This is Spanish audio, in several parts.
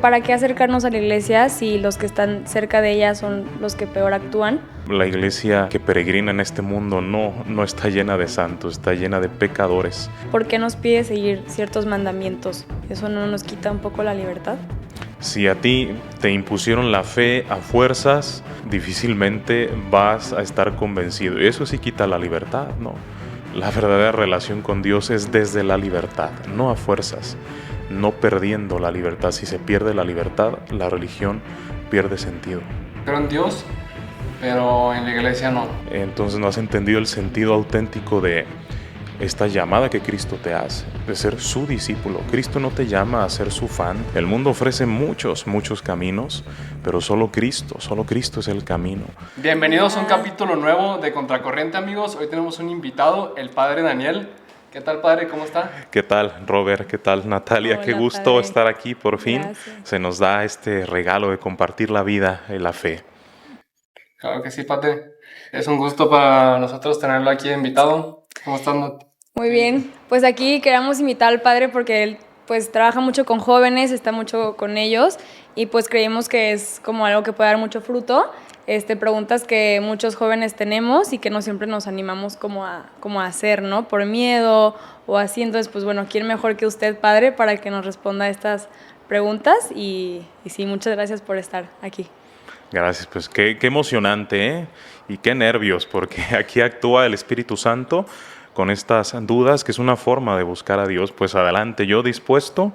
¿para qué acercarnos a la iglesia si los que están cerca de ella son los que peor actúan? La iglesia que peregrina en este mundo no está llena de santos, está llena de pecadores. ¿Por qué nos pide seguir ciertos mandamientos? ¿Eso no nos quita un poco la libertad? Si a ti te impusieron la fe a fuerzas, difícilmente vas a estar convencido. Eso sí quita la libertad, ¿no? La verdadera relación con Dios es desde la libertad, no a fuerzas, no perdiendo la libertad. Si se pierde la libertad, la religión pierde sentido. Creo en Dios, pero en la iglesia no. Entonces no has entendido el sentido auténtico de esta llamada que Cristo te hace, de ser su discípulo. Cristo no te llama a ser su fan. El mundo ofrece muchos caminos, pero solo Cristo es el camino. Bienvenidos a un capítulo nuevo de Contracorriente, amigos. Hoy tenemos un invitado, el padre Daniel. ¿Qué tal, padre? ¿Cómo está? ¿Qué tal, Robert? ¿Qué tal, Natalia? Hola, Qué gusto padre. estar aquí por fin. Gracias. Se nos da este regalo de compartir la vida y la fe. Claro que sí, padre. Es un gusto para nosotros tenerlo aquí de invitado. ¿Cómo estás, Nat? Muy bien, pues aquí queríamos invitar al padre porque él pues trabaja mucho con jóvenes, está mucho con ellos y pues creímos que es como algo que puede dar mucho fruto. Preguntas que muchos jóvenes tenemos y que no siempre nos animamos como a hacer, ¿no? Por miedo o así. Entonces, pues bueno, ¿quién mejor que usted, padre, para que nos responda a estas preguntas? Y sí, muchas gracias por estar aquí. Gracias, pues qué emocionante, ¿eh? Y qué nervios, porque aquí actúa el Espíritu Santo con estas dudas, que es una forma de buscar a Dios. Pues adelante, yo dispuesto,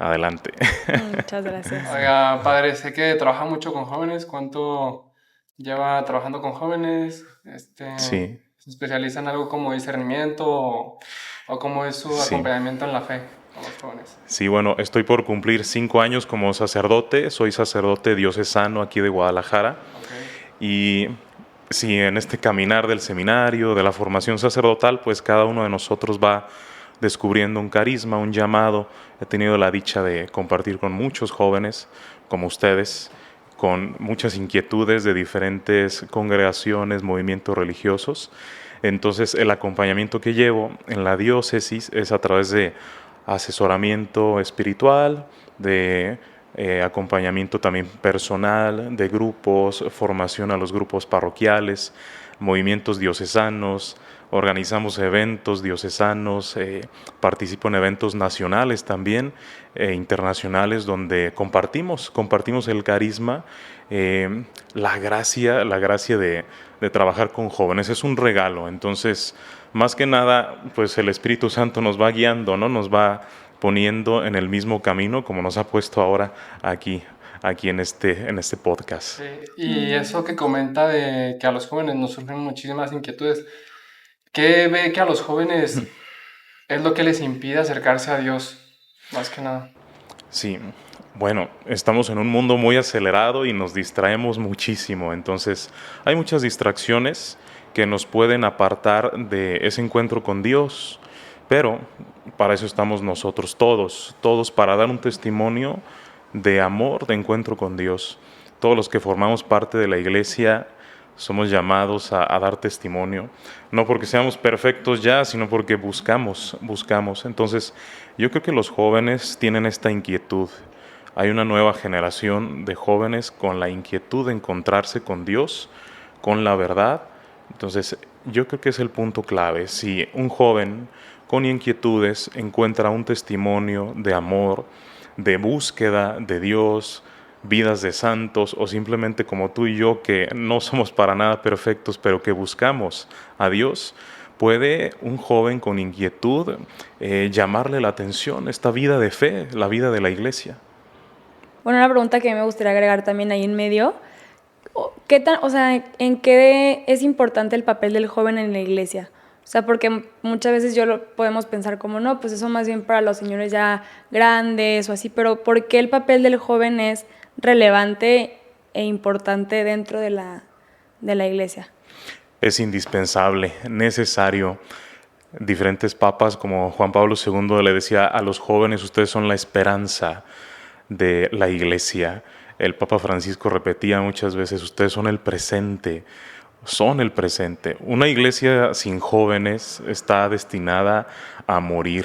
adelante. Muchas gracias. Oiga, padre, sé que trabaja mucho con jóvenes. ¿Cuánto lleva trabajando con jóvenes? Sí. ¿Se especializa en algo como discernimiento o cómo es su Sí. acompañamiento en la fe con los jóvenes? Sí, bueno, estoy por cumplir 5 años como sacerdote. Soy sacerdote diocesano aquí de Guadalajara. Okay. Y sí, en este caminar del seminario, de la formación sacerdotal, pues cada uno de nosotros va descubriendo un carisma, un llamado. He tenido la dicha de compartir con muchos jóvenes como ustedes, con muchas inquietudes de diferentes congregaciones, movimientos religiosos. Entonces, el acompañamiento que llevo en la diócesis es a través de asesoramiento espiritual, de acompañamiento también personal, de grupos, formación a los grupos parroquiales, movimientos diocesanos, organizamos eventos diocesanos, participo en eventos nacionales también, internacionales, donde compartimos el carisma, la gracia de trabajar con jóvenes. Es un regalo. Entonces, más que nada, pues el Espíritu Santo nos va guiando, ¿no? Nos va poniendo en el mismo camino como nos ha puesto ahora aquí en este podcast. Sí, y eso que comenta de que a los jóvenes nos surgen muchísimas inquietudes, ¿qué ve que a los jóvenes es lo que les impide acercarse a Dios, más que nada? Sí, bueno, estamos en un mundo muy acelerado y nos distraemos muchísimo, entonces hay muchas distracciones que nos pueden apartar de ese encuentro con Dios, pero para eso estamos nosotros todos para dar un testimonio de amor, de encuentro con Dios. Todos los que formamos parte de la iglesia somos llamados a dar testimonio, no porque seamos perfectos ya, sino porque buscamos. Entonces, yo creo que los jóvenes tienen esta inquietud. Hay una nueva generación de jóvenes con la inquietud de encontrarse con Dios, con la verdad. Entonces, yo creo que es el punto clave. Si un joven con inquietudes encuentra un testimonio de amor, de búsqueda de Dios, vidas de santos, o simplemente como tú y yo, que no somos para nada perfectos, pero que buscamos a Dios, puede un joven con inquietud llamarle la atención esta vida de fe, la vida de la iglesia. Bueno, una pregunta que me gustaría agregar también ahí en medio. ¿En qué es importante el papel del joven en la iglesia? O sea, porque muchas veces podemos pensar como, no, pues eso más bien para los señores ya grandes o así, pero ¿por qué el papel del joven es relevante e importante dentro de la iglesia? Es indispensable, necesario. Diferentes papas, como Juan Pablo II, le decía a los jóvenes: ustedes son la esperanza de la iglesia. El Papa Francisco repetía muchas veces: ustedes son el presente. Son el presente. Una iglesia sin jóvenes está destinada a morir,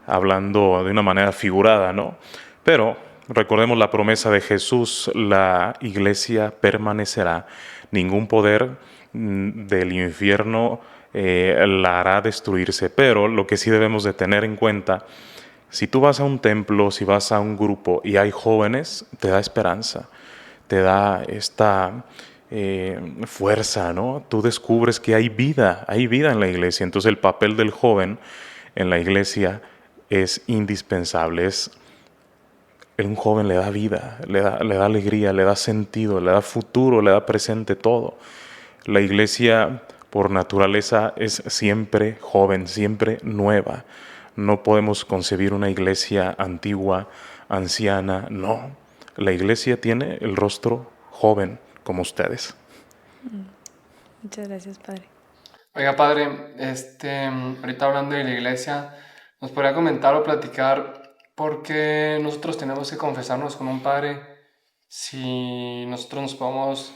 hablando de una manera figurada, ¿no? Pero recordemos la promesa de Jesús, la iglesia permanecerá, ningún poder del infierno la hará destruirse, pero lo que sí debemos de tener en cuenta, si tú vas a un templo, si vas a un grupo y hay jóvenes, te da esperanza, te da esta fuerza, ¿no? Tú descubres que hay vida en la iglesia, entonces el papel del joven en la iglesia es indispensable, un joven le da vida, le da alegría, le da sentido, le da futuro, le da presente, todo. La iglesia por naturaleza es siempre joven, siempre nueva. No podemos concebir una iglesia antigua, anciana, no. La iglesia tiene el rostro joven, como ustedes. Muchas gracias, Padre. Oiga, padre, ahorita hablando de la iglesia, ¿nos podría comentar o platicar por qué nosotros tenemos que confesarnos con un padre si nosotros nos podemos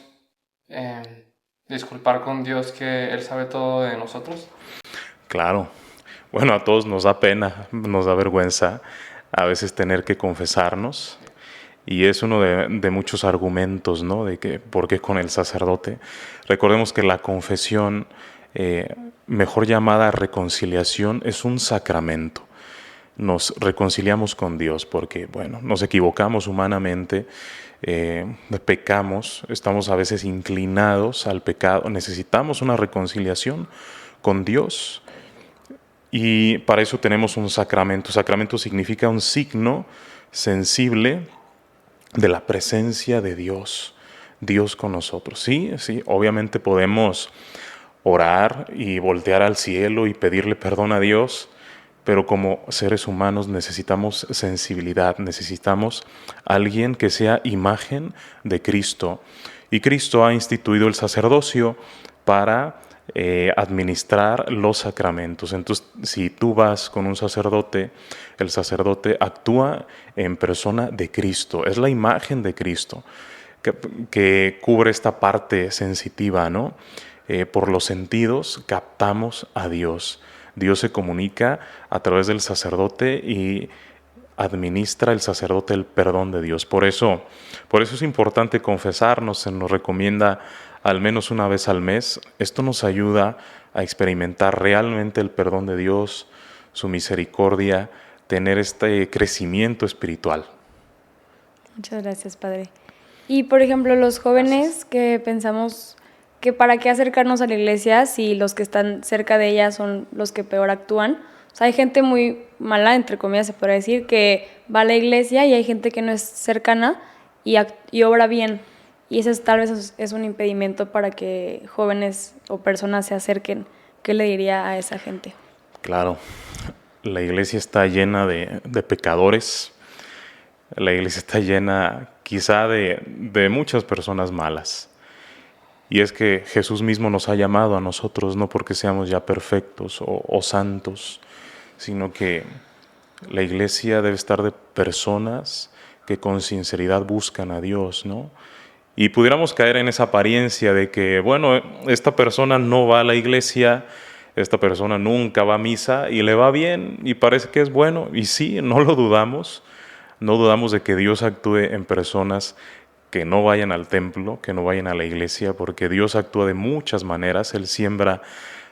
disculpar con Dios que Él sabe todo de nosotros? Claro. Bueno, a todos nos da pena, nos da vergüenza a veces tener que confesarnos. Y es uno de muchos argumentos, ¿no? De que, ¿por qué con el sacerdote? Recordemos que la confesión, mejor llamada reconciliación, es un sacramento. Nos reconciliamos con Dios porque, bueno, nos equivocamos humanamente, pecamos, estamos a veces inclinados al pecado, necesitamos una reconciliación con Dios. Y para eso tenemos un sacramento. Sacramento significa un signo sensible de la presencia de Dios, Dios con nosotros. Sí, obviamente podemos orar y voltear al cielo y pedirle perdón a Dios, pero como seres humanos necesitamos sensibilidad, necesitamos alguien que sea imagen de Cristo. Y Cristo ha instituido el sacerdocio para administrar los sacramentos. Entonces, si tú vas con un sacerdote, el sacerdote actúa en persona de Cristo, es la imagen de Cristo que cubre esta parte sensitiva, ¿no? Por los sentidos captamos a Dios. Dios se comunica a través del sacerdote y administra el sacerdote el perdón de Dios. Por eso es importante confesarnos, se nos recomienda al menos una vez al mes. Esto nos ayuda a experimentar realmente el perdón de Dios, su misericordia, tener este crecimiento espiritual. Muchas gracias, Padre. Y, por ejemplo, los jóvenes que pensamos que para qué acercarnos a la iglesia si los que están cerca de ella son los que peor actúan. O sea, hay gente muy mala, entre comillas se podría decir, que va a la iglesia y hay gente que no es cercana y obra bien. Y ese tal vez es un impedimento para que jóvenes o personas se acerquen. ¿Qué le diría a esa gente? Claro, la iglesia está llena de pecadores. La iglesia está llena quizá de muchas personas malas. Y es que Jesús mismo nos ha llamado a nosotros, no porque seamos ya perfectos o santos, sino que la iglesia debe estar de personas que con sinceridad buscan a Dios, ¿no? Y pudiéramos caer en esa apariencia de que, bueno, esta persona no va a la iglesia, esta persona nunca va a misa y le va bien y parece que es bueno. Y sí, no lo dudamos, no dudamos de que Dios actúe en personas que no vayan al templo, que no vayan a la iglesia, porque Dios actúa de muchas maneras. Él siembra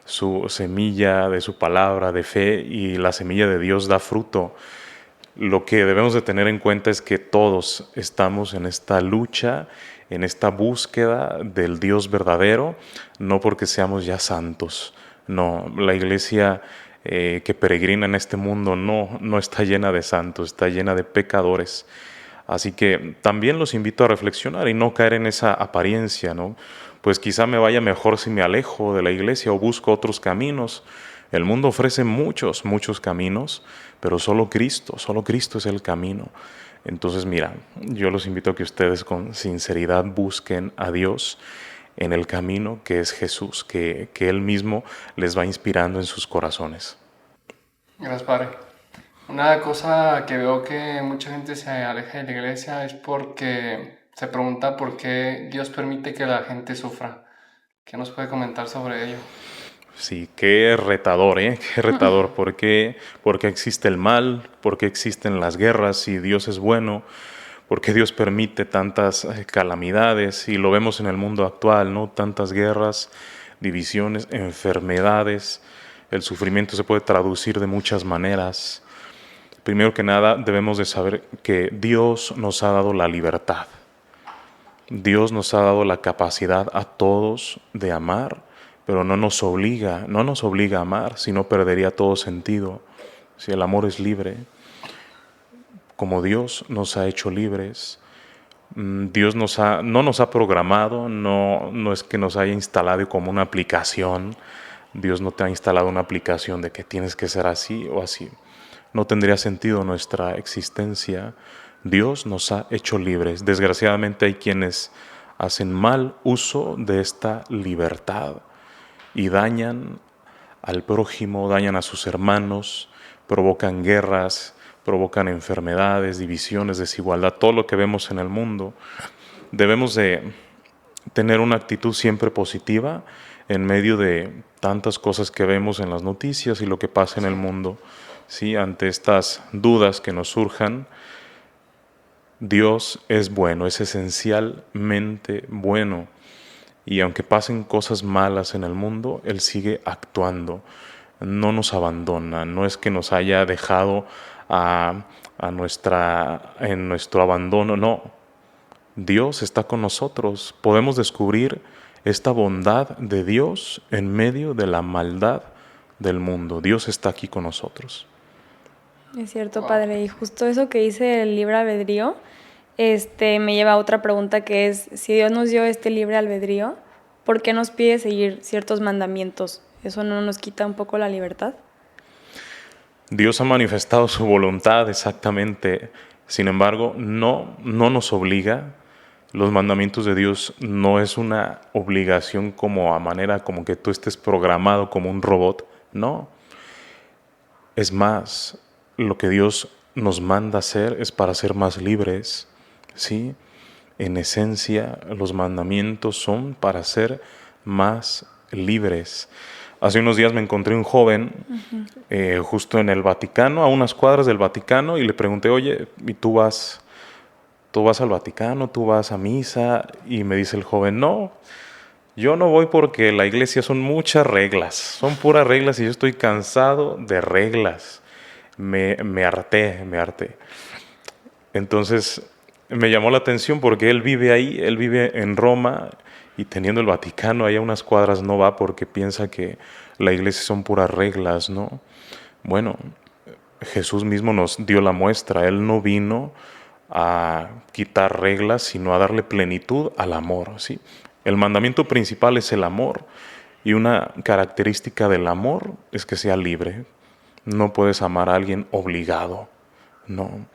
su semilla de su palabra de fe y la semilla de Dios da fruto. Lo que debemos de tener en cuenta es que todos estamos en esta lucha, en esta búsqueda del Dios verdadero, no porque seamos ya santos. No, la iglesia que peregrina en este mundo no está llena de santos, está llena de pecadores. Así que también los invito a reflexionar y no caer en esa apariencia, ¿no? Pues quizá me vaya mejor si me alejo de la iglesia o busco otros caminos. El mundo ofrece muchos caminos, pero solo Cristo es el camino. Entonces, mira, yo los invito a que ustedes con sinceridad busquen a Dios en el camino que es Jesús, que Él mismo les va inspirando en sus corazones. Gracias, Padre. Una cosa que veo que mucha gente se aleja de la iglesia es porque se pregunta por qué Dios permite que la gente sufra. ¿Qué nos puede comentar sobre ello? Sí, qué retador, ¿eh? Qué retador. ¿Por qué existe el mal? ¿Por qué existen las guerras si Dios es bueno? ¿Por qué Dios permite tantas calamidades? Y lo vemos en el mundo actual, ¿no? Tantas guerras, divisiones, enfermedades. El sufrimiento se puede traducir de muchas maneras. Primero que nada, debemos de saber que Dios nos ha dado la libertad. Dios nos ha dado la capacidad a todos de amar, pero no nos obliga a amar, si no perdería todo sentido. Si el amor es libre, como Dios nos ha hecho libres, Dios no nos ha programado, no es que nos haya instalado como una aplicación. Dios no te ha instalado una aplicación de que tienes que ser así o así. No tendría sentido nuestra existencia. Dios nos ha hecho libres. Desgraciadamente hay quienes hacen mal uso de esta libertad y dañan al prójimo, dañan a sus hermanos, provocan guerras, provocan enfermedades, divisiones, desigualdad, todo lo que vemos en el mundo. Debemos de tener una actitud siempre positiva en medio de tantas cosas que vemos en las noticias y lo que pasa en el mundo. ¿Sí? Ante estas dudas que nos surjan, Dios es bueno, es esencialmente bueno. Y aunque pasen cosas malas en el mundo, Él sigue actuando. No nos abandona, no es que nos haya dejado en nuestro abandono, no. Dios está con nosotros. Podemos descubrir esta bondad de Dios en medio de la maldad del mundo. Dios está aquí con nosotros. Es cierto, padre. Y justo eso que dice el libre albedrío, me lleva a otra pregunta que es, si Dios nos dio este libre albedrío, ¿por qué nos pide seguir ciertos mandamientos? ¿Eso no nos quita un poco la libertad? Dios ha manifestado su voluntad exactamente. Sin embargo, no nos obliga. Los mandamientos de Dios no es una obligación como a manera como que tú estés programado como un robot. No. Es más, lo que Dios nos manda hacer es para ser más libres, ¿sí? En esencia, los mandamientos son para ser más libres. Hace unos días me encontré un joven justo en el Vaticano, a unas cuadras del Vaticano, y le pregunté, oye, ¿y tú vas al Vaticano? ¿Tú vas a misa? Y me dice el joven, no, yo no voy porque la iglesia son muchas reglas, son puras reglas y yo estoy cansado de reglas. Me harté. Entonces me llamó la atención porque él vive ahí, él vive en Roma y teniendo el Vaticano ahí a unas cuadras no va porque piensa que la iglesia son puras reglas, ¿no? Bueno, Jesús mismo nos dio la muestra, Él no vino a quitar reglas, sino a darle plenitud al amor, ¿sí? El mandamiento principal es el amor y una característica del amor es que sea libre. No puedes amar a alguien obligado, no.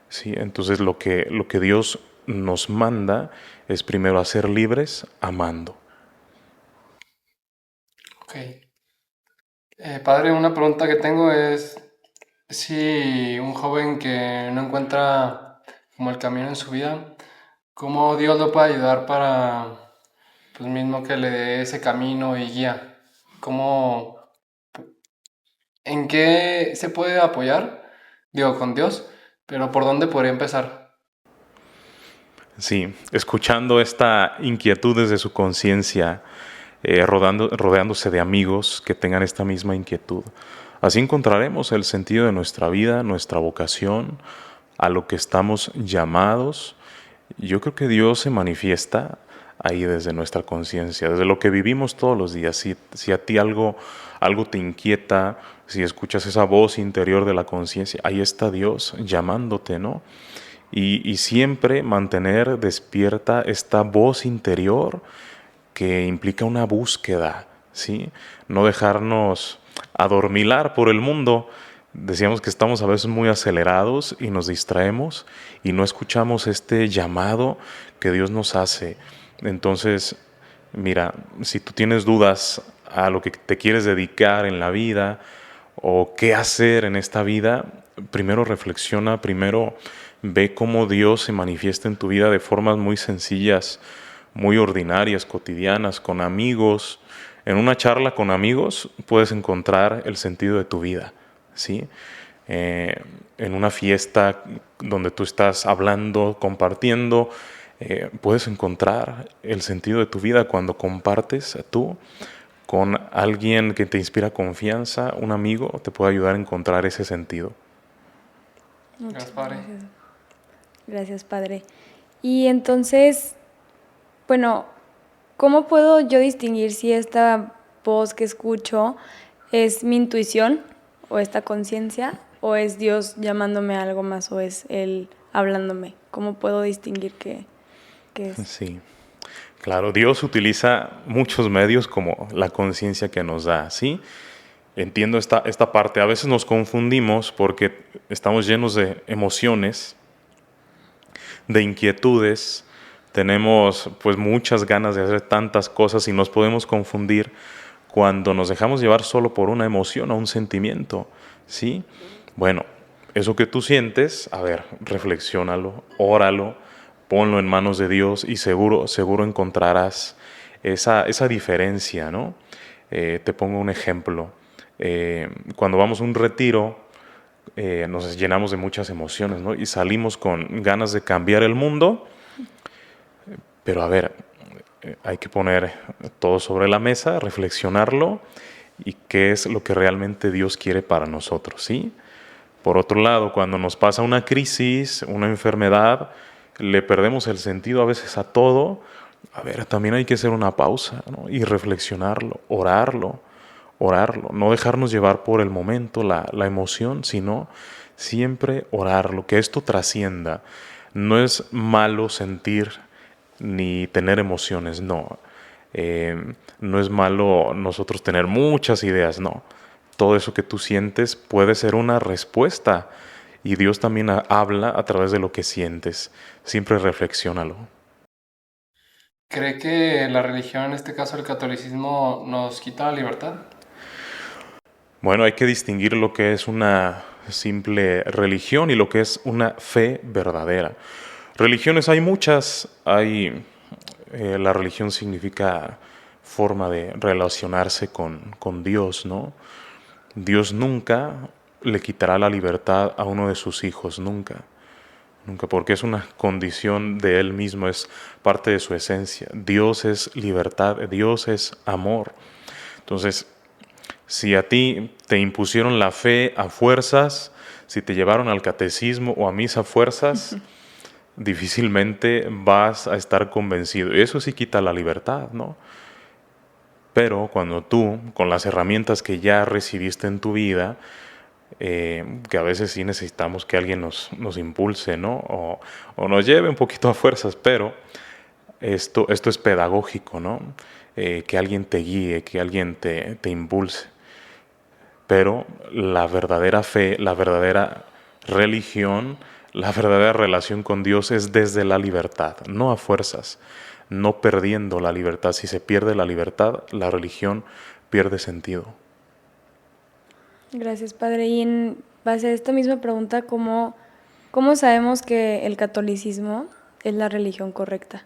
Sí, entonces lo que Dios nos manda es primero a ser libres amando. Ok. Padre, una pregunta que tengo es si un joven que no encuentra como el camino en su vida, ¿cómo Dios lo puede ayudar para, pues mismo que le dé ese camino y guía? ¿En qué se puede apoyar? Digo, con Dios, pero ¿por dónde podría empezar? Sí, escuchando esta inquietud desde su conciencia, rodeándose de amigos que tengan esta misma inquietud. Así encontraremos el sentido de nuestra vida, nuestra vocación, a lo que estamos llamados. Yo creo que Dios se manifiesta ahí desde nuestra conciencia, desde lo que vivimos todos los días. Si a ti algo te inquieta, si escuchas esa voz interior de la conciencia, ahí está Dios llamándote, ¿no? Y siempre mantener despierta esta voz interior que implica una búsqueda, ¿sí? No dejarnos adormilar por el mundo. Decíamos que estamos a veces muy acelerados y nos distraemos y no escuchamos este llamado que Dios nos hace. Entonces, mira, si tú tienes dudas a lo que te quieres dedicar en la vida o qué hacer en esta vida, primero reflexiona, primero ve cómo Dios se manifiesta en tu vida de formas muy sencillas, muy ordinarias, cotidianas, con amigos. En una charla con amigos puedes encontrar el sentido de tu vida, ¿sí? en una fiesta donde tú estás hablando, compartiendo, puedes encontrar el sentido de tu vida cuando compartes tú con alguien que te inspira confianza, un amigo, te puede ayudar a encontrar ese sentido. Gracias, Padre. Gracias, Padre. Y entonces, bueno, ¿cómo puedo yo distinguir si esta voz que escucho es mi intuición o esta conciencia o es Dios llamándome a algo más o es Él hablándome? ¿Cómo puedo distinguir qué es? Sí, claro, Dios utiliza muchos medios como la conciencia que nos da, ¿sí? Entiendo esta parte. A veces nos confundimos porque estamos llenos de emociones, de inquietudes, tenemos pues muchas ganas de hacer tantas cosas y nos podemos confundir cuando nos dejamos llevar solo por una emoción o un sentimiento, ¿sí? Bueno, eso que tú sientes, a ver, reflexiónalo, óralo, ponlo en manos de Dios y seguro encontrarás esa diferencia, ¿no? Te pongo un ejemplo. Cuando vamos a un retiro, nos llenamos de muchas emociones, ¿no? Y salimos con ganas de cambiar el mundo, pero a ver, hay que poner todo sobre la mesa, reflexionarlo y qué es lo que realmente Dios quiere para nosotros, ¿sí? Por otro lado, cuando nos pasa una crisis, una enfermedad, le perdemos el sentido a veces a todo. A ver, también hay que hacer una pausa, ¿no? Y reflexionarlo, orarlo, no dejarnos llevar por el momento, la emoción, sino siempre orarlo, que esto trascienda. No es malo sentir ni tener emociones, no. No es malo nosotros tener muchas ideas, no. Todo eso que tú sientes puede ser una respuesta y Dios también habla a través de lo que sientes. Siempre reflexiónalo. ¿Cree que la religión, en este caso el catolicismo, nos quita la libertad? Bueno, hay que distinguir lo que es una simple religión y lo que es una fe verdadera. Religiones hay muchas, la religión significa forma de relacionarse con Dios, ¿no? Dios nunca le quitará la libertad a uno de sus hijos, nunca, nunca, porque es una condición de Él mismo, es parte de su esencia. Dios es libertad, Dios es amor. Entonces, si a ti te impusieron la fe a fuerzas, si te llevaron al catecismo o a misa a fuerzas, difícilmente vas a estar convencido. Eso sí quita la libertad, ¿no? Pero cuando tú, con las herramientas que ya recibiste en tu vida, que a veces sí necesitamos que alguien nos impulse, ¿no? O nos lleve un poquito a fuerzas, pero esto es pedagógico, ¿no? Que alguien te guíe, que alguien te impulse. Pero la verdadera fe, la verdadera religión, la verdadera relación con Dios es desde la libertad, no a fuerzas, no perdiendo la libertad. Si se pierde la libertad, la religión pierde sentido. Gracias, Padre. Y en base a esta misma pregunta, ¿cómo sabemos que el catolicismo es la religión correcta?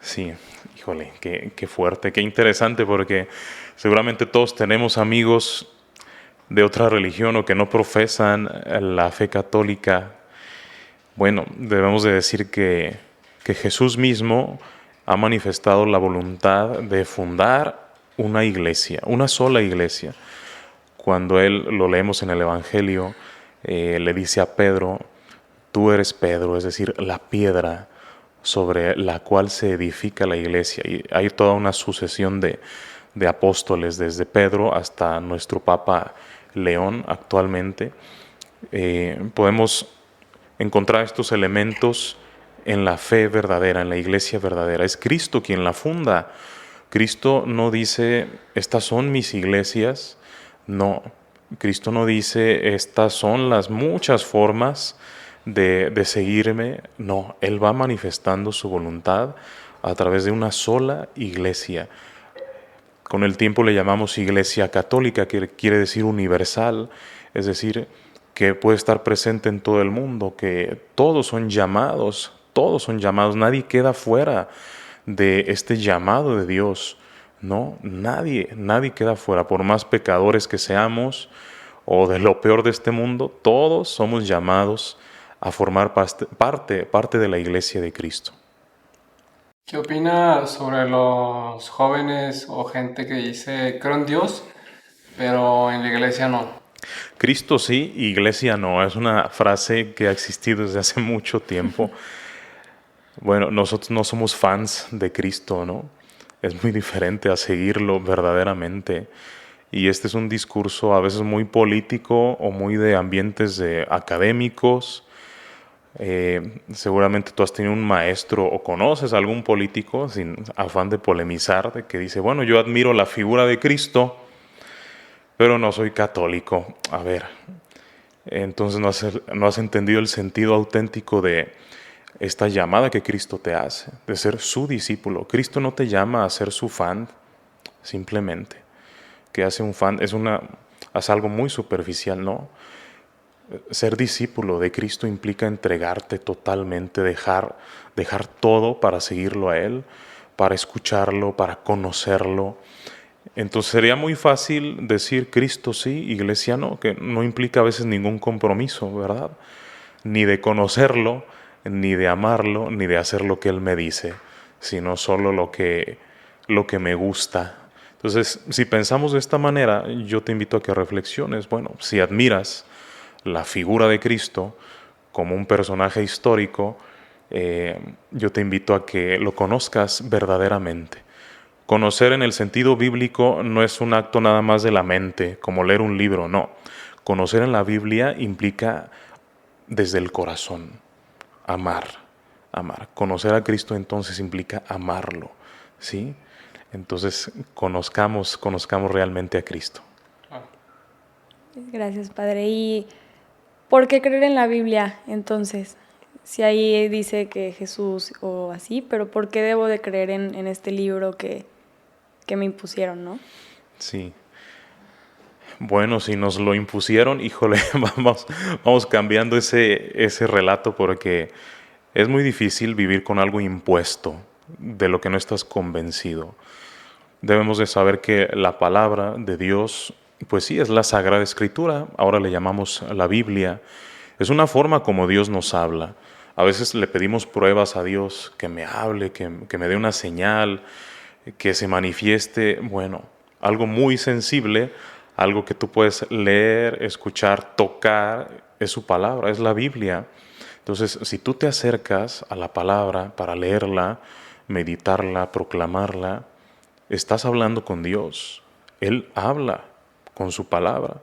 Sí, híjole, qué fuerte, qué interesante, porque seguramente todos tenemos amigos de otra religión o que no profesan la fe católica. Bueno, debemos de decir que Jesús mismo ha manifestado la voluntad de fundar una iglesia, una sola iglesia. Cuando Él, lo leemos en el Evangelio, le dice a Pedro, tú eres Pedro, es decir, la piedra sobre la cual se edifica la iglesia. Y hay toda una sucesión de apóstoles, desde Pedro hasta nuestro Papa León actualmente. Podemos encontrar estos elementos en la fe verdadera, en la iglesia verdadera. Es Cristo quien la funda. Cristo no dice, estas son mis iglesias. No, Cristo no dice, estas son las muchas formas de seguirme. No, Él va manifestando su voluntad a través de una sola iglesia. Con el tiempo le llamamos iglesia católica, que quiere decir universal, es decir, que puede estar presente en todo el mundo, que todos son llamados, nadie queda fuera de este llamado de Dios, ¿no? Nadie queda fuera, por más pecadores que seamos o de lo peor de este mundo, todos somos llamados a formar parte de la iglesia de Cristo. ¿Qué opinas sobre los jóvenes o gente que dice, creo en Dios, pero en la iglesia no? Cristo sí, iglesia no. Es una frase que ha existido desde hace mucho tiempo. Bueno, nosotros no somos fans de Cristo, ¿no? Es muy diferente a seguirlo verdaderamente. Y este es un discurso a veces muy político o muy de ambientes académicos. Seguramente tú has tenido un maestro o conoces a algún político, sin afán de polemizar, de que dice, bueno, yo admiro la figura de Cristo, pero no soy católico. A ver, entonces no has entendido el sentido auténtico de esta llamada que Cristo te hace, de ser su discípulo. Cristo no te llama a ser su fan, simplemente. Que hace un fan es algo muy superficial, ¿no? Ser discípulo de Cristo implica entregarte totalmente, dejar todo para seguirlo a Él, para escucharlo, para conocerlo. Entonces sería muy fácil decir Cristo sí, iglesia no, que no implica a veces ningún compromiso, ¿verdad? Ni de conocerlo, ni de amarlo, ni de hacer lo que Él me dice, sino solo lo que me gusta. Entonces, si pensamos de esta manera, yo te invito a que reflexiones. Bueno, si admiras la figura de Cristo como un personaje histórico, yo te invito a que lo conozcas verdaderamente. Conocer en el sentido bíblico no es un acto nada más de la mente, como leer un libro, no. Conocer en la Biblia implica desde el corazón, amar. Conocer a Cristo entonces implica amarlo, ¿sí? Entonces conozcamos realmente a Cristo. Gracias, Padre. ¿Y por qué creer en la Biblia entonces? Si ahí dice que Jesús o así, pero ¿por qué debo de creer en este libro que me impusieron, no? Sí. Bueno, si nos lo impusieron, híjole, vamos cambiando ese relato porque es muy difícil vivir con algo impuesto de lo que no estás convencido. Debemos de saber que la palabra de Dios, pues sí, es la Sagrada Escritura, ahora le llamamos la Biblia. Es una forma como Dios nos habla. A veces le pedimos pruebas a Dios, que me hable, que me dé una señal, que se manifieste, bueno, algo muy sensible, algo que tú puedes leer, escuchar, tocar, es su palabra, es la Biblia. Entonces, si tú te acercas a la palabra para leerla, meditarla, proclamarla, estás hablando con Dios. Él habla con su palabra.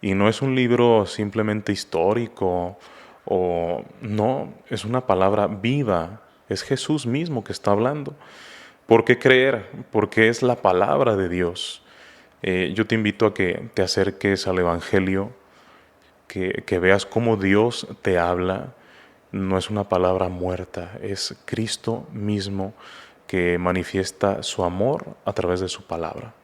Y no es un libro simplemente histórico o no, es una palabra viva. Es Jesús mismo que está hablando. ¿Por qué creer? Porque es la palabra de Dios. Yo te invito a que te acerques al Evangelio, que veas cómo Dios te habla. No es una palabra muerta, es Cristo mismo que manifiesta su amor a través de su palabra.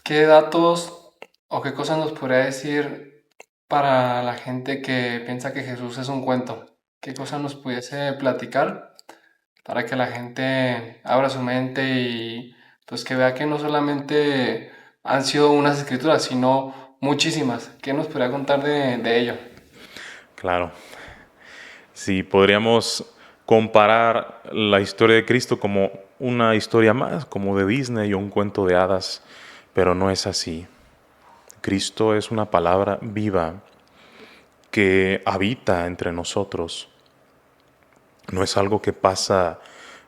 ¿Qué datos o qué cosas nos podría decir para la gente que piensa que Jesús es un cuento? ¿Qué cosas nos pudiese platicar para que la gente abra su mente y pues que vea que no solamente han sido unas escrituras, sino muchísimas? ¿Qué nos podría contar de ello? Claro, si podríamos comparar la historia de Cristo como una historia más, como de Disney o un cuento de hadas, pero no es así. Cristo es una palabra viva que habita entre nosotros. No es algo que pasa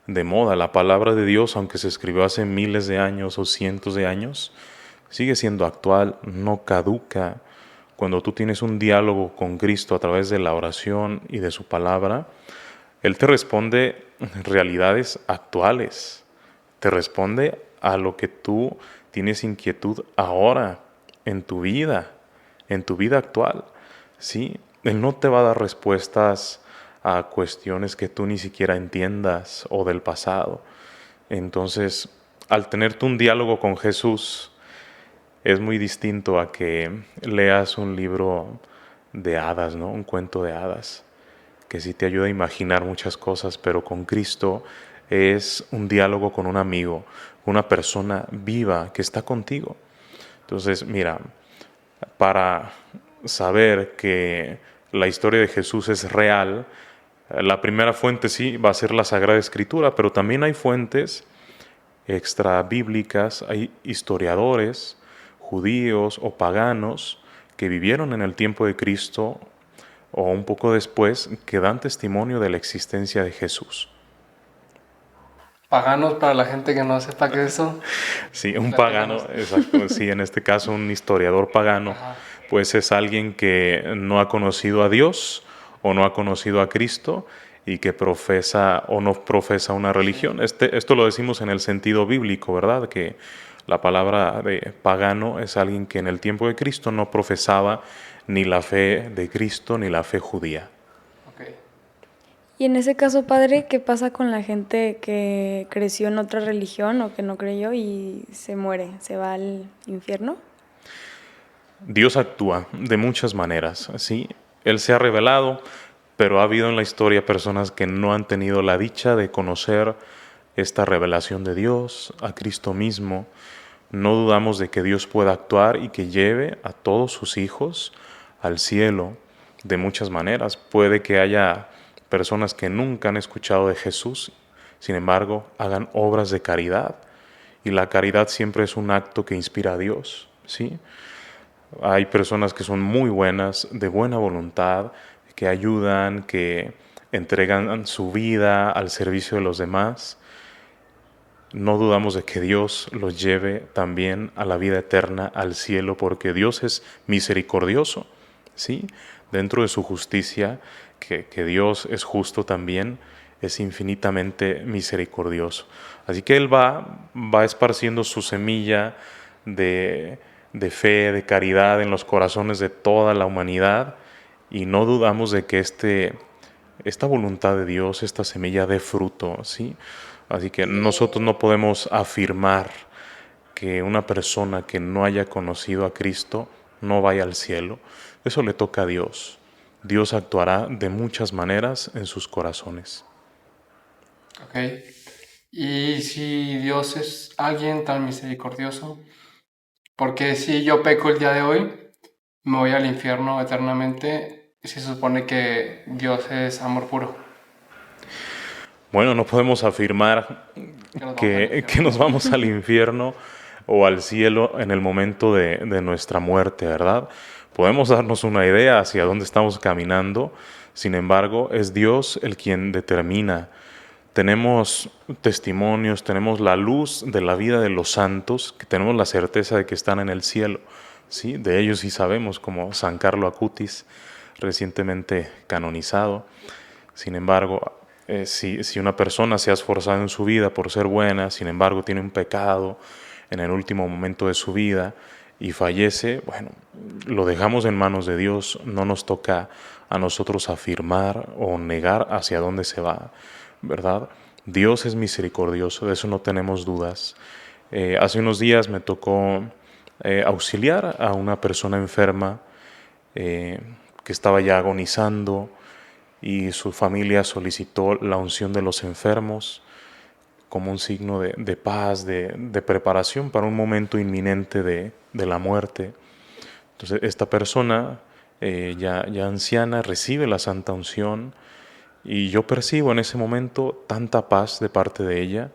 de moda. La palabra de Dios, aunque se escribió hace miles de años o cientos de años, sigue siendo actual, no caduca. Cuando tú tienes un diálogo con Cristo a través de la oración y de su palabra, Él te responde realidades actuales, te responde a lo que tú tienes inquietud ahora en tu vida actual. ¿Sí? Él no te va a dar respuestas a cuestiones que tú ni siquiera entiendas o del pasado. Entonces, al tener tú un diálogo con Jesús, es muy distinto a que leas un libro de hadas, ¿no? Un cuento de hadas, que sí te ayuda a imaginar muchas cosas, pero con Cristo es un diálogo con un amigo, una persona viva que está contigo. Entonces, mira, Para saber que la historia de Jesús es real, la primera fuente sí va a ser la Sagrada Escritura, pero también hay fuentes extra bíblicas, hay historiadores judíos o paganos que vivieron en el tiempo de Cristo o un poco después que dan testimonio de la existencia de Jesús. Paganos, para la gente que no sepa qué es eso. Sí, un pagano, Platícanos. exacto, sí, en este caso un historiador pagano, Ajá. pues es alguien que no ha conocido a Dios o no ha conocido a Cristo y que profesa o no profesa una Sí. religión. Esto lo decimos en el sentido bíblico, ¿verdad? Que la palabra de pagano es alguien que en el tiempo de Cristo no profesaba ni la fe de Cristo ni la fe judía. Ok. Y en ese caso, padre, ¿qué pasa con la gente que creció en otra religión o que no creyó y se muere, se va al infierno? Dios actúa de muchas maneras, ¿sí? Él se ha revelado, pero ha habido en la historia personas que no han tenido la dicha de conocer esta revelación de Dios, a Cristo mismo. No dudamos de que Dios pueda actuar y que lleve a todos sus hijos al cielo de muchas maneras. Puede que haya personas que nunca han escuchado de Jesús, sin embargo, hagan obras de caridad. Y la caridad siempre es un acto que inspira a Dios, ¿sí? Hay personas que son muy buenas, de buena voluntad, que ayudan, que entregan su vida al servicio de los demás. No dudamos de que Dios los lleve también a la vida eterna, al cielo, porque Dios es misericordioso, ¿sí? Dentro de su justicia, que Dios es justo también, es infinitamente misericordioso. Así que Él va esparciendo su semilla de, de fe, de caridad en los corazones de toda la humanidad y no dudamos de que esta voluntad de Dios, esta semilla dé fruto, ¿sí? Así que nosotros no podemos afirmar que una persona que no haya conocido a Cristo no vaya al cielo. Eso le toca a Dios. Dios actuará de muchas maneras en sus corazones. Ok. Y si Dios es alguien tan misericordioso, porque si yo peco el día de hoy, me voy al infierno eternamente, si se supone que Dios es amor puro, Bueno, no podemos afirmar que nos vamos al que infierno. nos vamos al infierno o al cielo en el momento de nuestra muerte, ¿verdad? Podemos darnos una idea hacia dónde estamos caminando, sin embargo, es Dios el quien determina. Tenemos testimonios, tenemos la luz de la vida de los santos, que tenemos la certeza de que están en el cielo, ¿sí? De ellos sí sabemos, como San Carlo Acutis, recientemente canonizado. Sin embargo, si una persona se ha esforzado en su vida por ser buena, sin embargo tiene un pecado en el último momento de su vida y fallece, bueno, lo dejamos en manos de Dios, no nos toca a nosotros afirmar o negar hacia dónde se va, ¿verdad? Dios es misericordioso, de eso no tenemos dudas. Hace unos días me tocó auxiliar a una persona enferma eh, que estaba ya agonizando y su familia solicitó la unción de los enfermos como un signo de paz, de preparación para un momento inminente de la muerte. Entonces esta persona ya anciana recibe la santa unción y yo percibo en ese momento tanta paz de parte de ella,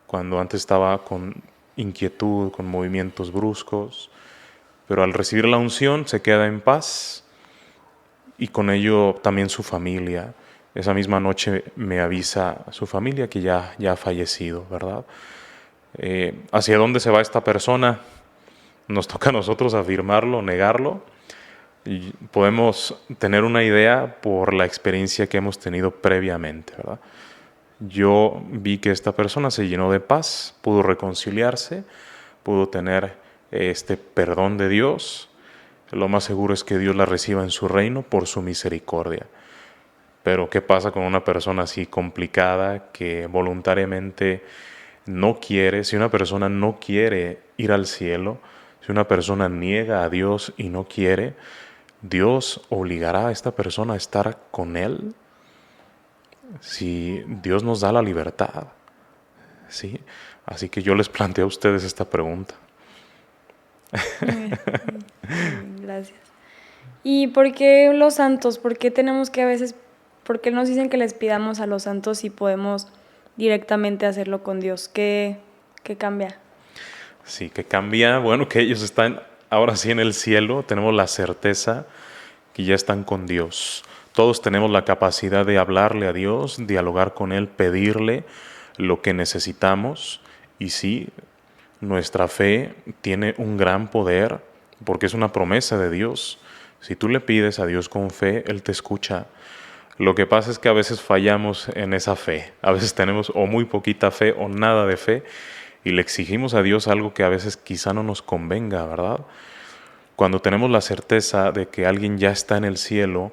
cuando antes estaba con inquietud, con movimientos bruscos, pero al recibir la unción se queda en paz y con ello también su familia. Esa misma noche me avisa su familia que ya ha fallecido, ¿verdad? ¿Hacia dónde se va esta persona? Nos toca a nosotros afirmarlo, negarlo. Y podemos tener una idea por la experiencia que hemos tenido previamente, ¿verdad? Yo vi que esta persona se llenó de paz, pudo reconciliarse, pudo tener este perdón de Dios. Lo más seguro es que Dios la reciba en su reino por su misericordia. Pero ¿qué pasa con una persona así complicada que voluntariamente no quiere? Si una persona no quiere ir al cielo, si una persona niega a Dios y no quiere, ¿Dios obligará a esta persona a estar con Él? Si Dios nos da la libertad, ¿sí? Así que yo les planteo a ustedes esta pregunta. Muy bien. Gracias. ¿Y por qué los santos? ¿Por qué tenemos que a veces, por qué nos dicen que les pidamos a los santos si podemos directamente hacerlo con Dios? ¿Qué cambia? Sí, que cambia, bueno, que ellos están ahora sí en el cielo, tenemos la certeza que ya están con Dios. Todos tenemos la capacidad de hablarle a Dios, dialogar con Él, pedirle lo que necesitamos. Y sí, nuestra fe tiene un gran poder porque es una promesa de Dios. Si tú le pides a Dios con fe, Él te escucha. Lo que pasa es que a veces fallamos en esa fe. A veces tenemos o muy poquita fe o nada de fe y le exigimos a Dios algo que a veces quizá no nos convenga, ¿verdad? Cuando tenemos la certeza de que alguien ya está en el cielo,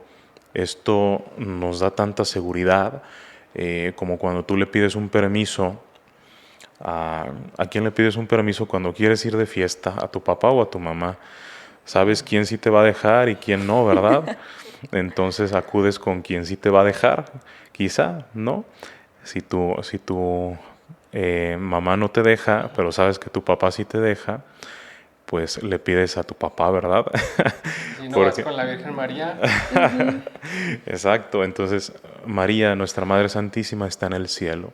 esto nos da tanta seguridad como cuando tú le pides un permiso. ¿A quién le pides un permiso cuando quieres ir de fiesta? ¿A tu papá o a tu mamá? Sabes quién sí te va a dejar y quién no, ¿verdad? Entonces acudes con quien sí te va a dejar, quizá, ¿no? Si tu mamá no te deja, pero sabes que tu papá sí te deja, pues le pides a tu papá, ¿verdad? Si no vas Porque con la Virgen María, exacto, entonces María, nuestra Madre Santísima, está en el cielo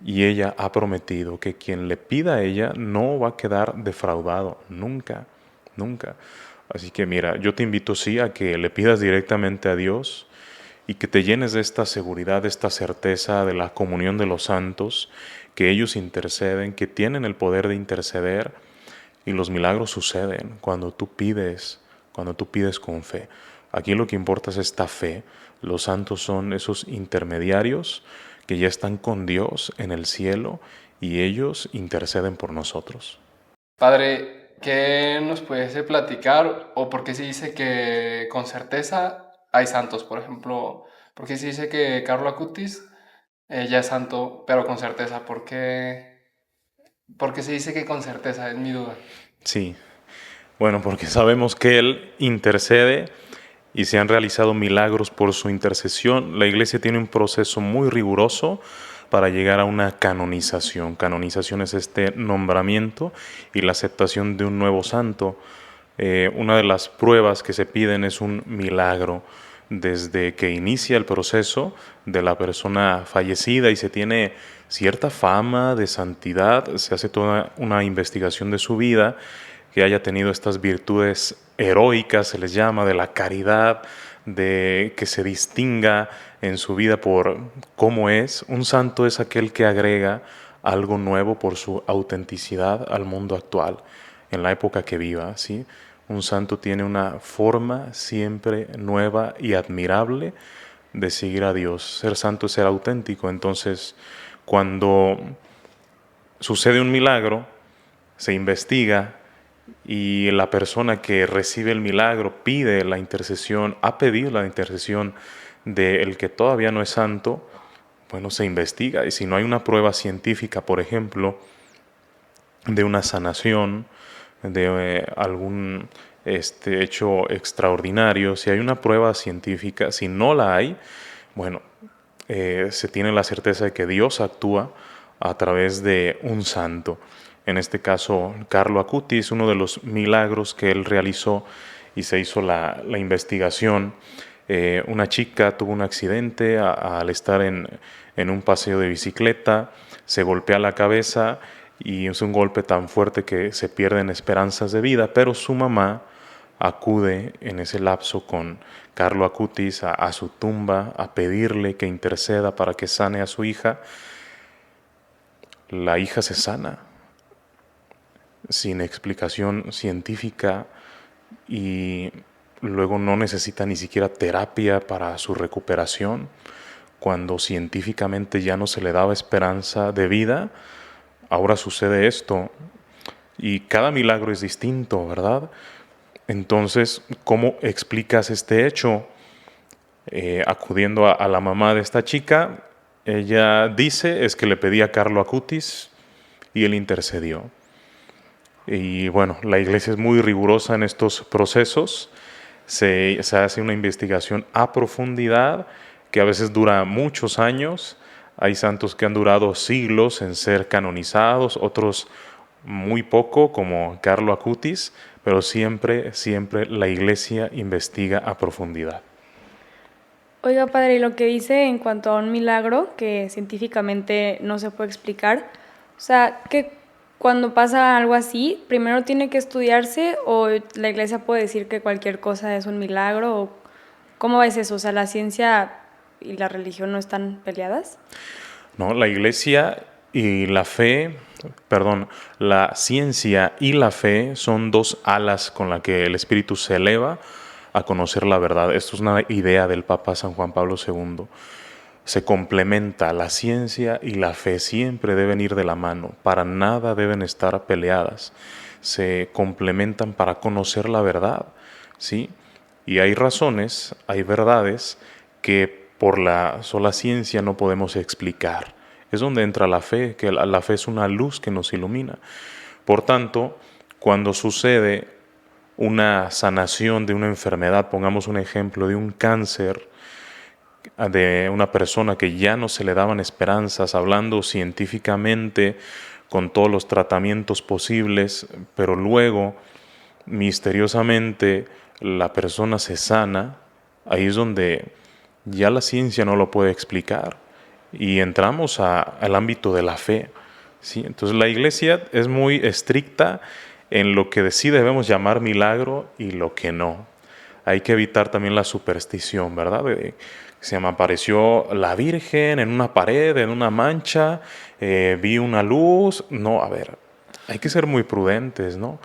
y ella ha prometido que quien le pida a ella no va a quedar defraudado, nunca, nunca. Así que mira, yo te invito sí a que le pidas directamente a Dios y que te llenes de esta seguridad, de esta certeza de la comunión de los santos, que ellos interceden, que tienen el poder de interceder y los milagros suceden cuando tú pides con fe. Aquí lo que importa es esta fe. Los santos son esos intermediarios que ya están con Dios en el cielo y ellos interceden por nosotros. Padre, ¿qué nos pudiese platicar o por qué se dice que con certeza hay santos? Por ejemplo, ¿por qué se dice que Carlo Acutis ya es santo, pero con certeza? ¿Por qué se dice que con certeza? Es mi duda. Sí, bueno, porque sabemos que Él intercede y se han realizado milagros por su intercesión. La Iglesia tiene un proceso muy riguroso para llegar a una canonización. Canonización es este nombramiento y la aceptación de un nuevo santo. Una de las pruebas que se piden es un milagro. Desde que inicia el proceso de la persona fallecida y se tiene cierta fama de santidad, se hace toda una investigación de su vida, que haya tenido estas virtudes heroicas, se les llama, de la caridad, de que se distinga en su vida por cómo es. Un santo es aquel que agrega algo nuevo por su autenticidad al mundo actual, en la época que viva, ¿sí? Un santo tiene una forma siempre nueva y admirable de seguir a Dios. Ser santo es ser auténtico. Entonces, cuando sucede un milagro, se investiga y la persona que recibe el milagro pide la intercesión, ha pedido la intercesión del que todavía no es santo, bueno, se investiga. Y si no hay una prueba científica, por ejemplo, de una sanación, de algún hecho extraordinario, si hay una prueba científica, si no la hay, bueno, se tiene la certeza de que Dios actúa a través de un santo. En este caso, Carlo Acutis, uno de los milagros que él realizó y se hizo la investigación. Una chica tuvo un accidente al estar en un paseo de bicicleta, se golpea la cabeza y es un golpe tan fuerte que se pierden esperanzas de vida, pero su mamá acude en ese lapso con Carlo Acutis a su tumba a pedirle que interceda para que sane a su hija. La hija se sana sin explicación científica y luego no necesita ni siquiera terapia para su recuperación. Cuando científicamente ya no se le daba esperanza de vida, ahora sucede esto y cada milagro es distinto, ¿verdad? Entonces, ¿cómo explicas este hecho? Acudiendo a la mamá de esta chica, ella dice es que le pedía a Carlo Acutis y él intercedió. Y bueno, la iglesia es muy rigurosa en estos procesos, se hace una investigación a profundidad que a veces dura muchos años. Hay santos que han durado siglos en ser canonizados, otros muy poco como Carlo Acutis, pero siempre, siempre la Iglesia investiga a profundidad. Oiga, padre, y lo que dice en cuanto a un milagro que científicamente no se puede explicar, o sea, que cuando pasa algo así, primero tiene que estudiarse o la iglesia puede decir que cualquier cosa es un milagro, o ¿cómo es eso? O sea, la ciencia y la religión no están peleadas. ¿No? La Iglesia y la fe, perdón, la ciencia y la fe son dos alas con las que el espíritu se eleva a conocer la verdad. Esto es una idea del Papa San Juan Pablo II. Se complementa la ciencia y la fe, siempre deben ir de la mano, para nada deben estar peleadas. Se complementan para conocer la verdad, ¿sí? Y hay razones, hay verdades que por la sola ciencia no podemos explicar. Es donde entra la fe, que la fe es una luz que nos ilumina. Por tanto, cuando sucede una sanación de una enfermedad, pongamos un ejemplo de un cáncer, de una persona que ya no se le daban esperanzas, hablando científicamente, con todos los tratamientos posibles, pero luego, misteriosamente, la persona se sana, ahí es donde ya la ciencia no lo puede explicar y entramos al ámbito de la fe, ¿sí? Entonces la iglesia es muy estricta en lo que sí debemos llamar milagro y lo que no. Hay que evitar también la superstición, ¿verdad? Se me apareció la Virgen en una pared, en una mancha, vi una luz. No, a ver, hay que ser muy prudentes, ¿no?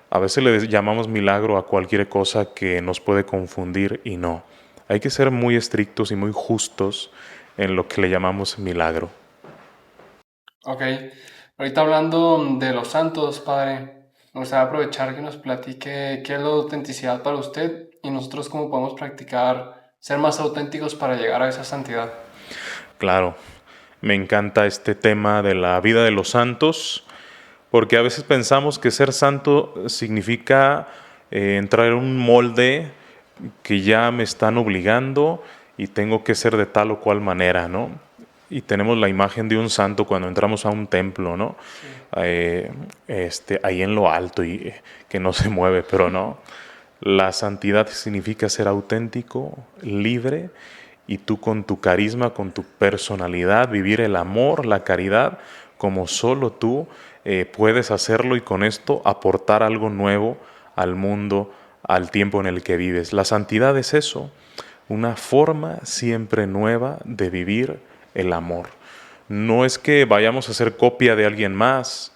A veces le llamamos milagro a cualquier cosa que nos puede confundir y no. Hay que ser muy estrictos y muy justos en lo que le llamamos milagro. Ok, ahorita hablando de los santos, padre, me gustaría aprovechar que nos platique qué es la autenticidad para usted y nosotros cómo podemos practicar ser más auténticos para llegar a esa santidad. Claro, me encanta este tema de la vida de los santos, porque a veces pensamos que ser santo significa entrar en un molde que ya me están obligando y tengo que ser de tal o cual manera, ¿no? Y tenemos la imagen de un santo cuando entramos a un templo, ¿no? Sí. Ahí en lo alto y que no se mueve, pero no. La santidad significa ser auténtico, libre, y tú con tu carisma, con tu personalidad, vivir el amor, la caridad, como solo tú puedes hacerlo y con esto aportar algo nuevo al mundo, al tiempo en el que vives. La santidad es eso, una forma siempre nueva de vivir el amor. No es que vayamos a hacer copia de alguien más,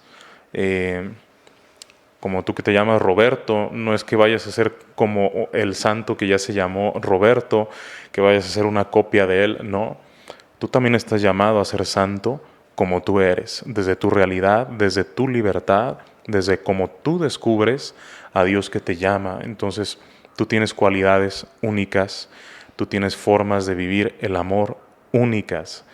como tú que te llamas Roberto, no es que vayas a ser como el santo que ya se llamó Roberto, que vayas a ser una copia de él, no. Tú también estás llamado a ser santo como tú eres, desde tu realidad, desde tu libertad, desde cómo tú descubres a Dios que te llama. Entonces, tú tienes cualidades únicas, tú tienes formas de vivir el amor únicas.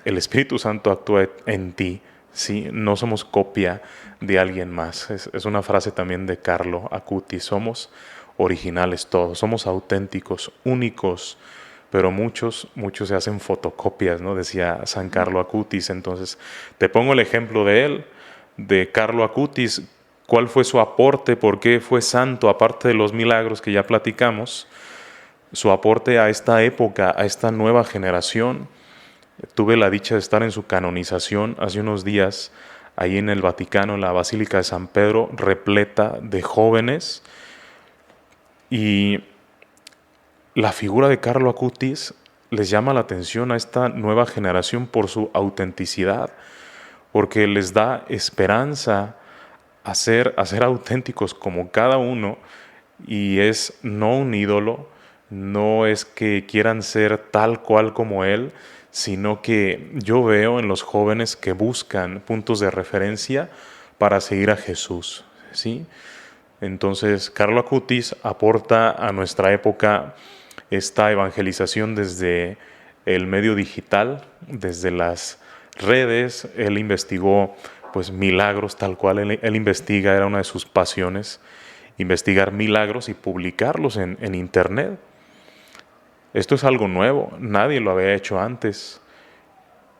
El Espíritu Santo actúa en ti, ¿sí? No somos copia de alguien más. Es una frase también de Carlo Acutis. Somos originales todos, somos auténticos, únicos, pero muchos se hacen fotocopias, ¿no? Decía San Carlo Acutis. Entonces, te pongo el ejemplo de él, de Carlo Acutis. ¿Cuál fue su aporte? ¿Por qué fue santo? Aparte de los milagros que ya platicamos, su aporte a esta época, a esta nueva generación. Tuve la dicha de estar en su canonización hace unos días, ahí en el Vaticano, en la Basílica de San Pedro, repleta de jóvenes. Y la figura de Carlo Acutis les llama la atención a esta nueva generación por su autenticidad, porque les da esperanza a ser auténticos como cada uno, y es no un ídolo, no es que quieran ser tal cual como él, sino que yo veo en los jóvenes que buscan puntos de referencia para seguir a Jesús, ¿sí? Entonces, Carlo Acutis aporta a nuestra época esta evangelización desde el medio digital, desde las redes. Él investigó pues milagros tal cual, él investiga, era una de sus pasiones, investigar milagros y publicarlos en internet. Esto es algo nuevo, nadie lo había hecho antes.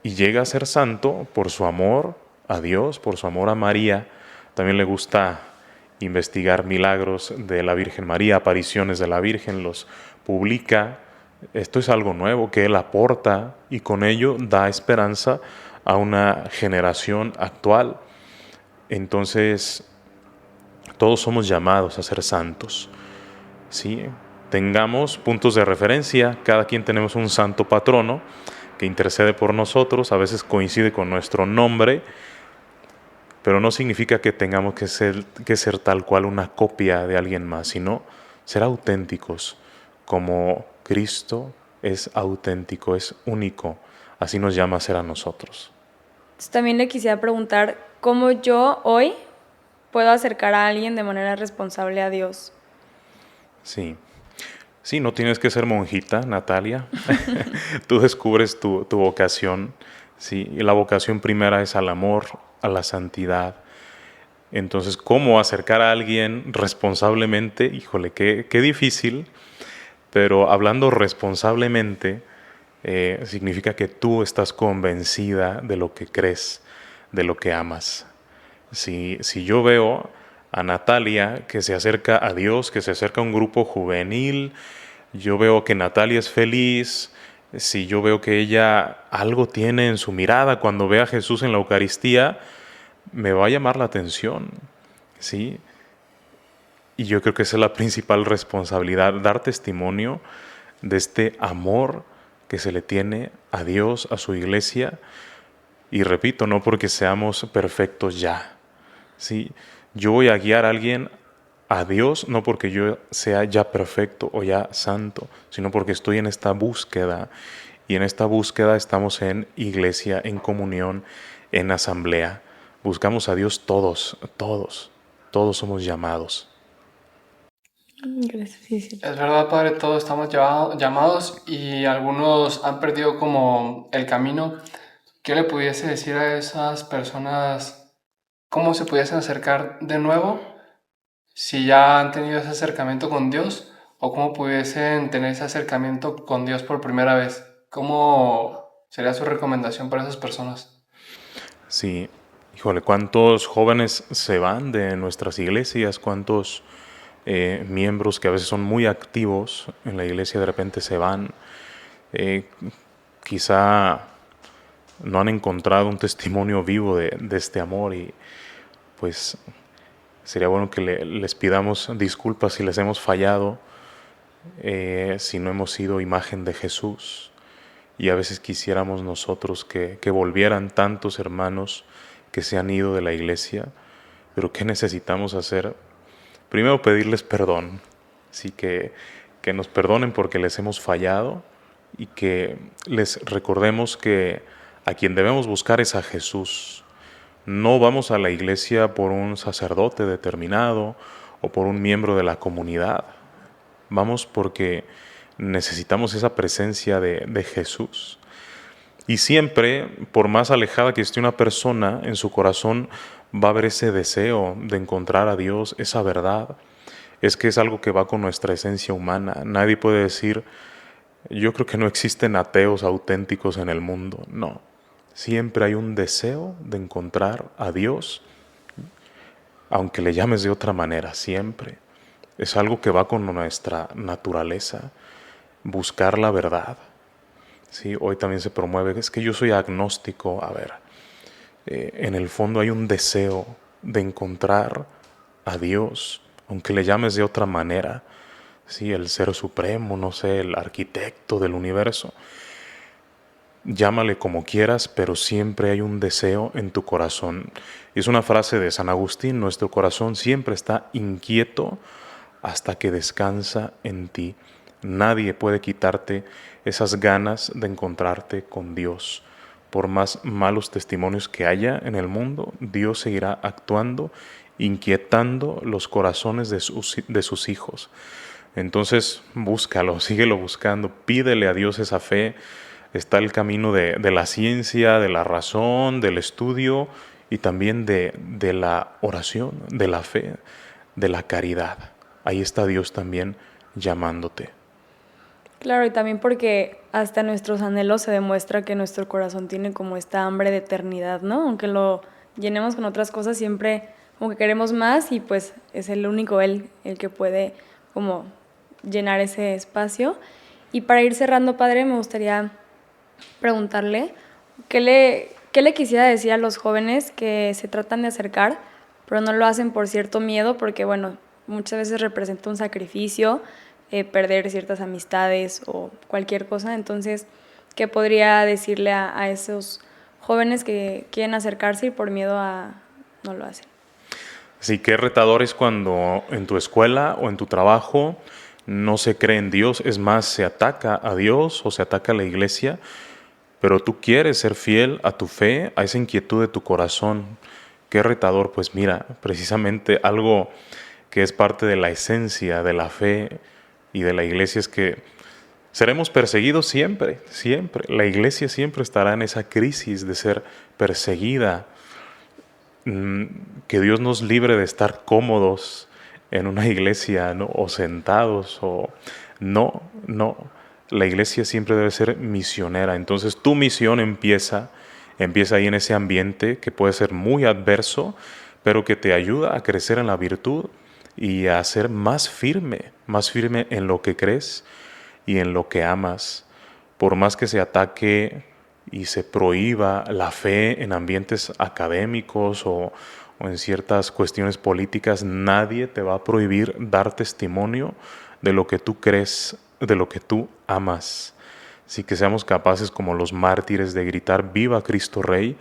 Y llega a ser santo por su amor a Dios, por su amor a María, también le gusta investigar milagros de la Virgen María, apariciones de la Virgen, los publica. Esto es algo nuevo que él aporta y con ello da esperanza a una generación actual. Entonces, todos somos llamados a ser santos, ¿sí? Tengamos puntos de referencia, cada quien tenemos un santo patrono que intercede por nosotros, a veces coincide con nuestro nombre, pero no significa que tengamos que ser tal cual una copia de alguien más, sino ser auténticos, como Cristo es auténtico, es único, así nos llama a ser a nosotros. Entonces, también le quisiera preguntar cómo yo hoy puedo acercar a alguien de manera responsable a Dios. Sí. Sí, no tienes que ser monjita, Natalia. Tú descubres tu vocación. Sí, y la vocación primera es al amor, a la santidad. Entonces, ¿cómo acercar a alguien responsablemente? Híjole, qué difícil. Pero hablando responsablemente, significa que tú estás convencida de lo que crees, de lo que amas. Si yo veo a Natalia que se acerca a Dios, que se acerca a un grupo juvenil, yo veo que Natalia es feliz, si yo veo que ella algo tiene en su mirada cuando ve a Jesús en la Eucaristía, me va a llamar la atención, ¿sí? Y yo creo que esa es la principal responsabilidad, dar testimonio de este amor que se le tiene a Dios, a su iglesia, y repito, no porque seamos perfectos ya, ¿sí? Yo voy a guiar a alguien a Dios no porque yo sea ya perfecto o ya santo, sino porque estoy en esta búsqueda. Y en esta búsqueda estamos en iglesia, en comunión, en asamblea. Buscamos a Dios todos somos llamados. Gracias, sí, sí. Es verdad, Padre, todos estamos llamados y algunos han perdido como el camino. ¿Qué le pudiese decir a esas personas? ¿Cómo se pudiesen acercar de nuevo si ya han tenido ese acercamiento con Dios? ¿O cómo pudiesen tener ese acercamiento con Dios por primera vez? ¿Cómo sería su recomendación para esas personas? Sí, híjole, cuántos jóvenes se van de nuestras iglesias, cuántos miembros que a veces son muy activos en la iglesia de repente se van. Eh, Quizá no han encontrado un testimonio vivo de este amor y pues sería bueno que les pidamos disculpas si les hemos fallado, si no hemos sido imagen de Jesús. Y a veces quisiéramos nosotros que volvieran tantos hermanos que se han ido de la iglesia, pero ¿qué necesitamos hacer? Primero pedirles perdón, sí, que nos perdonen porque les hemos fallado y que les recordemos que a quien debemos buscar es a Jesús. No vamos a la iglesia por un sacerdote determinado o por un miembro de la comunidad. Vamos porque necesitamos esa presencia de Jesús. Y siempre, por más alejada que esté una persona, en su corazón va a haber ese deseo de encontrar a Dios, esa verdad. Es que es algo que va con nuestra esencia humana. Nadie puede decir, yo creo que no existen ateos auténticos en el mundo. No. Siempre hay un deseo de encontrar a Dios, aunque le llames de otra manera, siempre. Es algo que va con nuestra naturaleza, buscar la verdad. Sí, hoy también se promueve, es que yo soy agnóstico. A ver, en el fondo hay un deseo de encontrar a Dios, aunque le llames de otra manera. Sí, el Ser Supremo, no sé, el arquitecto del universo. Llámale como quieras, pero siempre hay un deseo en tu corazón. Es una frase de San Agustín, nuestro corazón siempre está inquieto hasta que descansa en ti. Nadie puede quitarte esas ganas de encontrarte con Dios. Por más malos testimonios que haya en el mundo, Dios seguirá actuando, inquietando los corazones de sus hijos. Entonces, búscalo, síguelo buscando, pídele a Dios esa fe. Está el camino de la ciencia, de la razón, del estudio y también de la oración, de la fe, de la caridad. Ahí está Dios también llamándote. Claro, y también porque hasta nuestros anhelos se demuestra que nuestro corazón tiene como esta hambre de eternidad, ¿no? Aunque lo llenemos con otras cosas, siempre como que queremos más y pues es el único Él el que puede como llenar ese espacio. Y para ir cerrando, Padre, me gustaría preguntarle qué le quisiera decir a los jóvenes que se tratan de acercar, pero no lo hacen por cierto miedo, porque bueno, muchas veces representa un sacrificio, perder ciertas amistades o cualquier cosa. Entonces, ¿qué podría decirle a esos jóvenes que quieren acercarse y por miedo no lo hacen? Así que retador es cuando en tu escuela o en tu trabajo no se cree en Dios, es más, se ataca a Dios o se ataca a la iglesia, pero tú quieres ser fiel a tu fe, a esa inquietud de tu corazón. Qué retador, pues mira, precisamente algo que es parte de la esencia de la fe y de la iglesia es que seremos perseguidos siempre, siempre. La iglesia siempre estará en esa crisis de ser perseguida. Que Dios nos libre de estar cómodos en una iglesia, ¿no? O sentados, o no, no. La iglesia siempre debe ser misionera. Entonces tu misión empieza ahí en ese ambiente que puede ser muy adverso, pero que te ayuda a crecer en la virtud y a ser más firme en lo que crees y en lo que amas. Por más que se ataque y se prohíba la fe en ambientes académicos o en ciertas cuestiones políticas, nadie te va a prohibir dar testimonio de lo que tú crees, de lo que tú amas. Así que seamos capaces como los mártires de gritar "Viva Cristo Rey"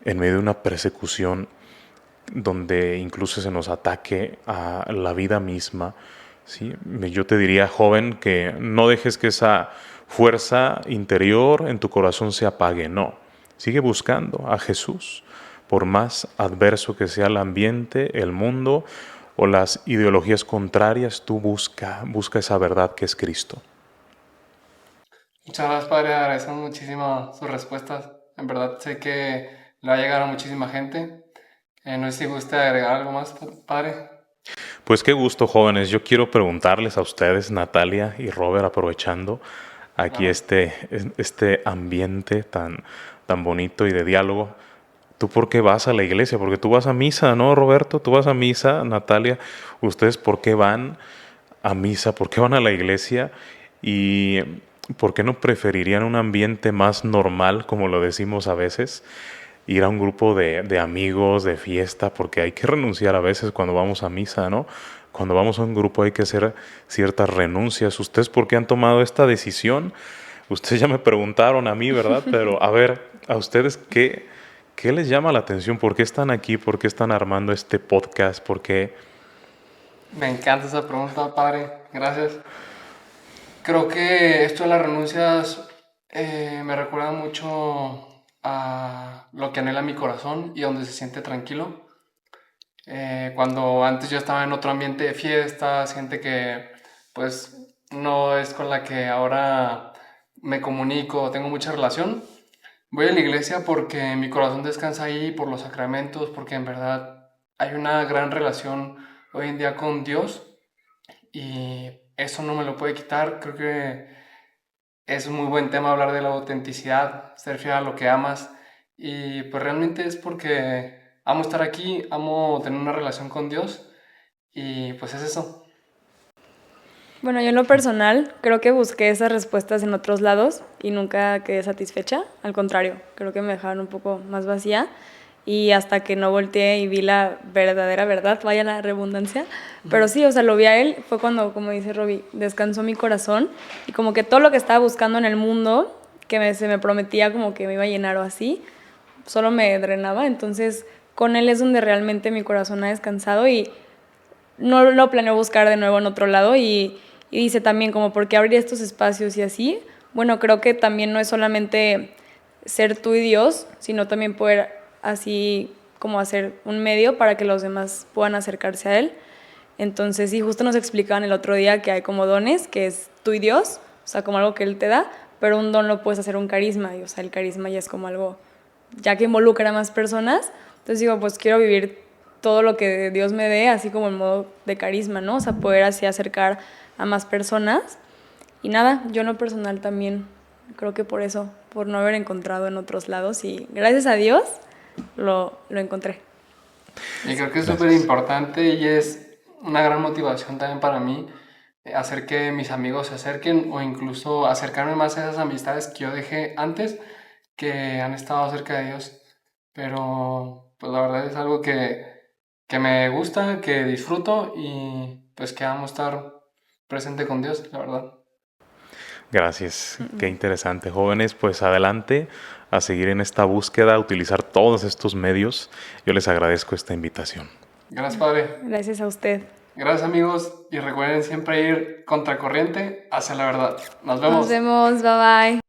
en medio de una persecución donde incluso se nos ataque a la vida misma. ¿Sí? Yo te diría, joven, que no dejes que esa fuerza interior en tu corazón se apague. No, sigue buscando a Jesús. Por más adverso que sea el ambiente, el mundo o las ideologías contrarias, tú busca esa verdad que es Cristo. Muchas gracias, Padre. Agradecemos muchísimo sus respuestas. En verdad sé que le va a llegar a muchísima gente. No sé si gusta agregar algo más, Padre. Pues qué gusto, jóvenes. Yo quiero preguntarles a ustedes, Natalia y Robert, aprovechando aquí este ambiente tan bonito y de diálogo. ¿Tú por qué vas a la iglesia? Porque tú vas a misa, ¿no, Roberto? Tú vas a misa, Natalia. ¿Ustedes por qué van a misa? ¿Por qué van a la iglesia? ¿Y por qué no preferirían un ambiente más normal, como lo decimos a veces? Ir a un grupo de amigos, de fiesta, porque hay que renunciar a veces cuando vamos a misa, ¿no? Cuando vamos a un grupo hay que hacer ciertas renuncias. ¿Ustedes por qué han tomado esta decisión? Ustedes ya me preguntaron a mí, ¿verdad? Pero a ver, ¿a ustedes qué les llama la atención? ¿Por qué están aquí? ¿Por qué están armando este podcast? ¿Por qué? Me encanta esa pregunta, Padre. Gracias. Creo que esto de las renuncias me recuerda mucho a lo que anhela mi corazón y donde se siente tranquilo. Cuando antes yo estaba en otro ambiente de fiestas, gente que pues no es con la que ahora me comunico, tengo mucha relación. Voy a la iglesia porque mi corazón descansa ahí, por los sacramentos, porque en verdad hay una gran relación hoy en día con Dios y eso no me lo puede quitar. Creo que es un muy buen tema hablar de la autenticidad, ser fiel a lo que amas y pues realmente es porque amo estar aquí, amo tener una relación con Dios y pues es eso. Bueno, yo en lo personal creo que busqué esas respuestas en otros lados y nunca quedé satisfecha. Al contrario, creo que me dejaron un poco más vacía y hasta que no volteé y vi la verdadera verdad, vaya la redundancia. Pero sí, o sea, lo vi a él, fue cuando, como dice Robbie, descansó mi corazón y como que todo lo que estaba buscando en el mundo, que se me prometía como que me iba a llenar o así, solo me drenaba. Entonces, con él es donde realmente mi corazón ha descansado y no lo planeo buscar de nuevo en otro lado y dice también como por qué abrir estos espacios y así. Bueno, creo que también no es solamente ser tú y Dios, sino también poder así como hacer un medio para que los demás puedan acercarse a Él. Entonces, sí, justo nos explicaban el otro día que hay como dones, que es tú y Dios, o sea, como algo que Él te da, pero un don lo puedes hacer un carisma, y, o sea, el carisma ya es como algo, ya que involucra a más personas. Entonces digo, pues quiero vivir todo lo que Dios me dé, así como en modo de carisma, ¿no? O sea, poder así acercar a más personas. Y nada, yo en lo personal también creo que por eso, por no haber encontrado en otros lados y gracias a Dios lo encontré. Y creo que es Gracias. súper importante y es una gran motivación también para mí hacer que mis amigos se acerquen o incluso acercarme más a esas amistades que yo dejé antes que han estado cerca de Dios. Pero pues la verdad es algo que me gusta, que disfruto y pues que amo estar presente con Dios, la verdad. Gracias, qué interesante. Jóvenes, pues adelante a seguir en esta búsqueda, a utilizar todos estos medios. Yo les agradezco esta invitación. Gracias, Padre. Gracias a usted. Gracias, amigos. Y recuerden siempre ir contracorriente hacia la verdad. Nos Nos vemos. vemos, bye bye.